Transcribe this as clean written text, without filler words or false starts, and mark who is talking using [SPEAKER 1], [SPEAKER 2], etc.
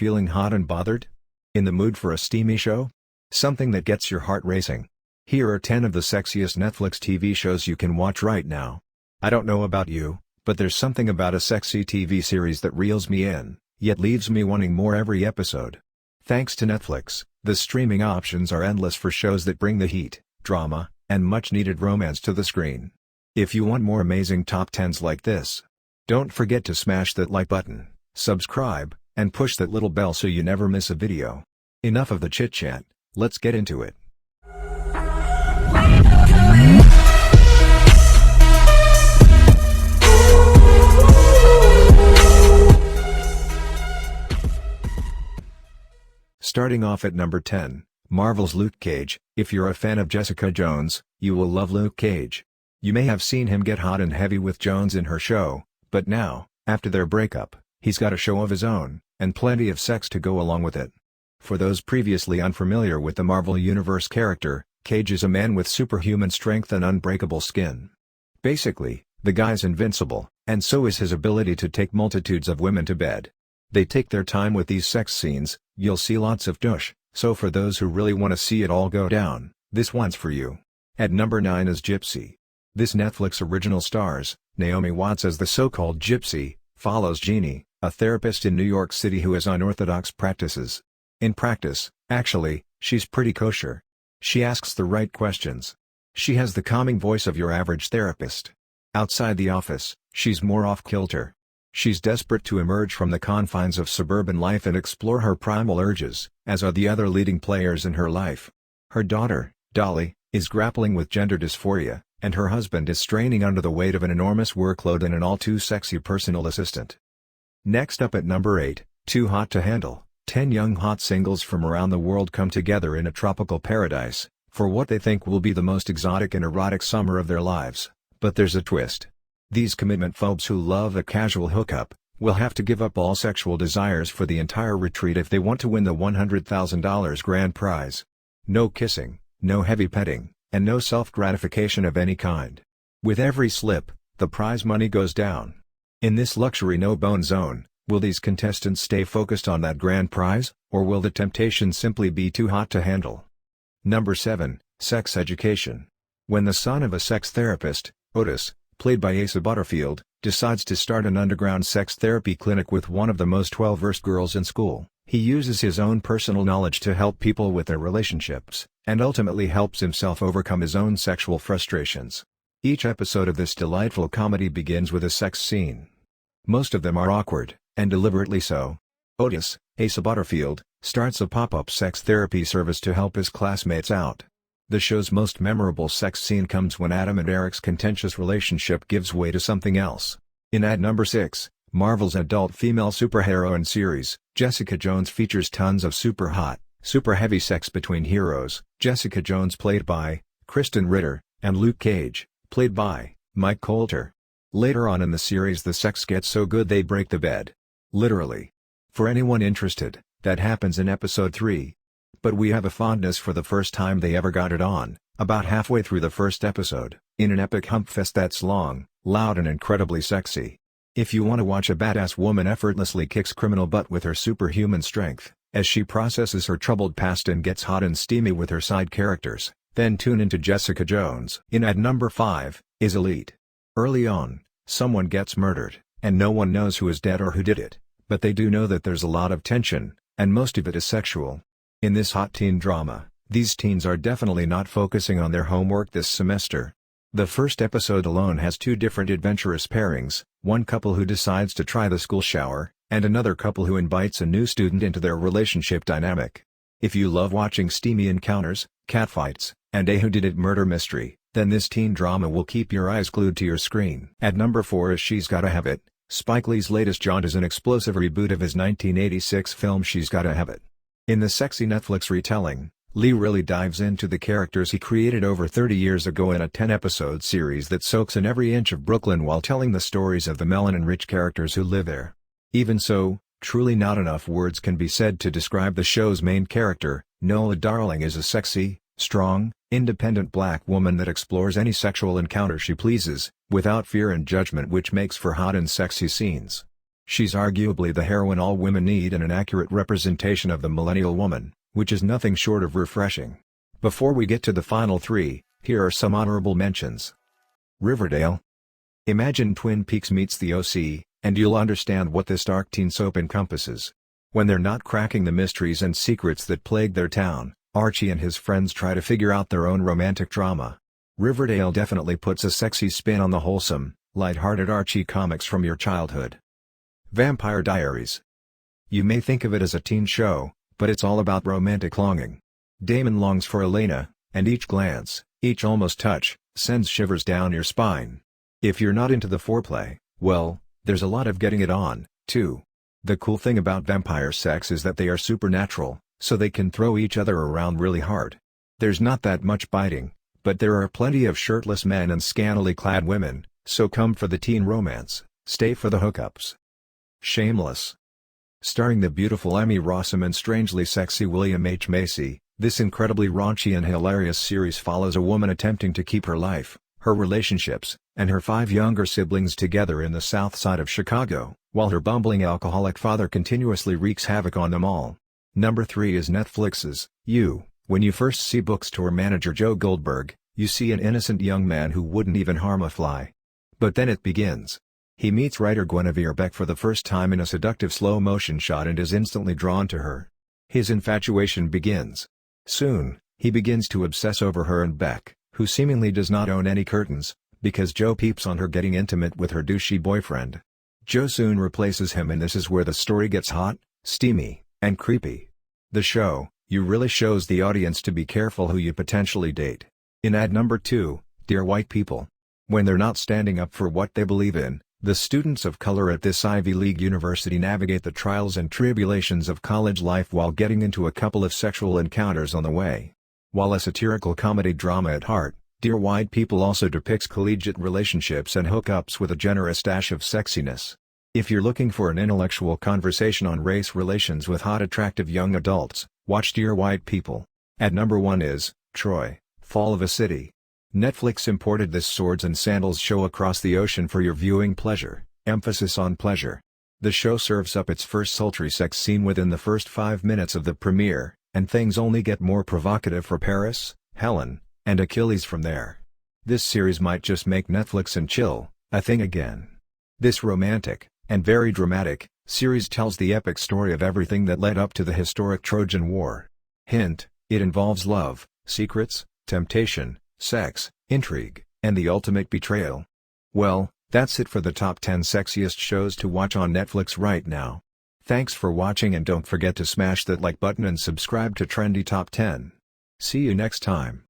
[SPEAKER 1] Feeling hot and bothered? In the mood for a steamy show? Something that gets your heart racing? Here are 10 of the sexiest Netflix TV shows you can watch right now. I don't know about you, but there's something about a sexy TV series that reels me in, yet leaves me wanting more every episode. Thanks to Netflix, the streaming options are endless for shows that bring the heat, drama, and much-needed romance to the screen. If you want more amazing top 10s like this, don't forget to smash that like button, subscribe, and push that little bell so you never miss a video. Enough of the chit-chat, let's get into it. Starting off at number 10, Marvel's Luke Cage. If you're a fan of Jessica Jones, you will love Luke Cage. You may have seen him get hot and heavy with Jones in her show, but now, after their breakup, he's got a show of his own, and plenty of sex to go along with it. For those previously unfamiliar with the Marvel Universe character, Cage is a man with superhuman strength and unbreakable skin. Basically, the guy's invincible, and so is his ability to take multitudes of women to bed. They take their time with these sex scenes, you'll see lots of douche, so for those who really want to see it all go down, this one's for you. At number 9 is GYPSY. This Netflix original stars Naomi Watts as the so-called GYPSY, follows Jeannie, a therapist in New York City who has unorthodox practices. In practice, actually, she's pretty kosher. She asks the right questions. She has the calming voice of your average therapist. Outside the office, she's more off-kilter. She's desperate to emerge from the confines of suburban life and explore her primal urges, as are the other leading players in her life. Her daughter, Dolly, is grappling with gender dysphoria, and her husband is straining under the weight of an enormous workload and an all-too-sexy personal assistant. Next up at number 8, Too Hot to Handle. 10 young hot singles from around the world come together in a tropical paradise, for what they think will be the most exotic and erotic summer of their lives, but there's a twist. These commitment phobes who love a casual hookup, will have to give up all sexual desires for the entire retreat if they want to win the $100,000 grand prize. No kissing, no heavy petting, and no self-gratification of any kind. With every slip, the prize money goes down. In this luxury no-bone zone, will these contestants stay focused on that grand prize, or will the temptation simply be too hot to handle? Number 7, Sex Education. When the son of a sex therapist, Otis, played by Asa Butterfield, decides to start an underground sex therapy clinic with one of the most well-versed girls in school, he uses his own personal knowledge to help people with their relationships, and ultimately helps himself overcome his own sexual frustrations. Each episode of this delightful comedy begins with a sex scene. Most of them are awkward, and deliberately so. Otis, Asa Butterfield, starts a pop-up sex therapy service to help his classmates out. The show's most memorable sex scene comes when Adam and Eric's contentious relationship gives way to something else. At number 6, Marvel's adult female superheroine series, Jessica Jones features tons of super hot, super heavy sex between heroes, Jessica Jones played by Kristen Ritter, and Luke Cage, played by Mike Colter. Later on in the series the sex gets so good they break the bed. Literally. For anyone interested, that happens in episode 3. But we have a fondness for the first time they ever got it on, about halfway through the first episode, in an epic humpfest that's long, loud and incredibly sexy. If you want to watch a badass woman effortlessly kicks criminal butt with her superhuman strength, as she processes her troubled past and gets hot and steamy with her side characters, then tune into Jessica Jones. At number 5, is Elite. Early on, someone gets murdered, and no one knows who is dead or who did it, but they do know that there's a lot of tension, and most of it is sexual. In this hot teen drama, these teens are definitely not focusing on their homework this semester. The first episode alone has 2 different adventurous pairings, one couple who decides to try the school shower, and another couple who invites a new student into their relationship dynamic. If you love watching steamy encounters, catfights, and a whodunit murder mystery, then this teen drama will keep your eyes glued to your screen. At number 4 is She's Gotta Have It. Spike Lee's latest jaunt is an explosive reboot of his 1986 film She's Gotta Have It. In the sexy Netflix retelling, Lee really dives into the characters he created over 30 years ago in a 10-episode series that soaks in every inch of Brooklyn while telling the stories of the melanin-rich characters who live there. Even so, truly not enough words can be said to describe the show's main character. Nola Darling is a sexy, strong, independent black woman that explores any sexual encounter she pleases, without fear and judgment, which makes for hot and sexy scenes. She's arguably the heroine all women need and an accurate representation of the millennial woman, which is nothing short of refreshing. Before we get to the final 3, here are some honorable mentions. Riverdale. Imagine Twin Peaks meets the OC, and you'll understand what this dark teen soap encompasses. When they're not cracking the mysteries and secrets that plague their town, Archie and his friends try to figure out their own romantic drama. Riverdale definitely puts a sexy spin on the wholesome, light-hearted Archie comics from your childhood. Vampire Diaries. You may think of it as a teen show, but it's all about romantic longing. Damon longs for Elena, and each glance, each almost touch, sends shivers down your spine. If you're not into the foreplay, well, there's a lot of getting it on, too. The cool thing about vampire sex is that they are supernatural, so they can throw each other around really hard. There's not that much biting, but there are plenty of shirtless men and scantily clad women, so come for the teen romance, stay for the hookups. Shameless. Starring the beautiful Emmy Rossum and strangely sexy William H. Macy, this incredibly raunchy and hilarious series follows a woman attempting to keep her life, her relationships, and her 5 younger siblings together in the south side of Chicago, while her bumbling alcoholic father continuously wreaks havoc on them all. Number 3 is Netflix's You. When you first see bookstore manager Joe Goldberg, you see an innocent young man who wouldn't even harm a fly. But then it begins. He meets writer Guinevere Beck for the first time in a seductive slow-motion shot and is instantly drawn to her. His infatuation begins. Soon, he begins to obsess over her and Beck, who seemingly does not own any curtains, because Joe peeps on her getting intimate with her douchey boyfriend. Joe soon replaces him, and this is where the story gets hot, steamy, and creepy. The show, You really shows the audience to be careful who you potentially date. In ad number 2, Dear White People. When they're not standing up for what they believe in, the students of color at this Ivy League university navigate the trials and tribulations of college life while getting into a couple of sexual encounters on the way. While a satirical comedy drama at heart, Dear White People also depicts collegiate relationships and hookups with a generous dash of sexiness. If you're looking for an intellectual conversation on race relations with hot attractive young adults, watch Dear White People. At number 1 is Troy, Fall of a City. Netflix imported this swords and sandals show across the ocean for your viewing pleasure, emphasis on pleasure. The show serves up its first sultry sex scene within the first 5 minutes of the premiere, and things only get more provocative for Paris, Helen, and Achilles from there. This series might just make Netflix and chill a thing again. This romantic, and very dramatic, series tells the epic story of everything that led up to the historic Trojan War. Hint, it involves love, secrets, temptation, sex, intrigue, and the ultimate betrayal. Well, that's it for the top 10 sexiest shows to watch on Netflix right now. Thanks for watching, and don't forget to smash that like button and subscribe to Trendy Top 10. See you next time.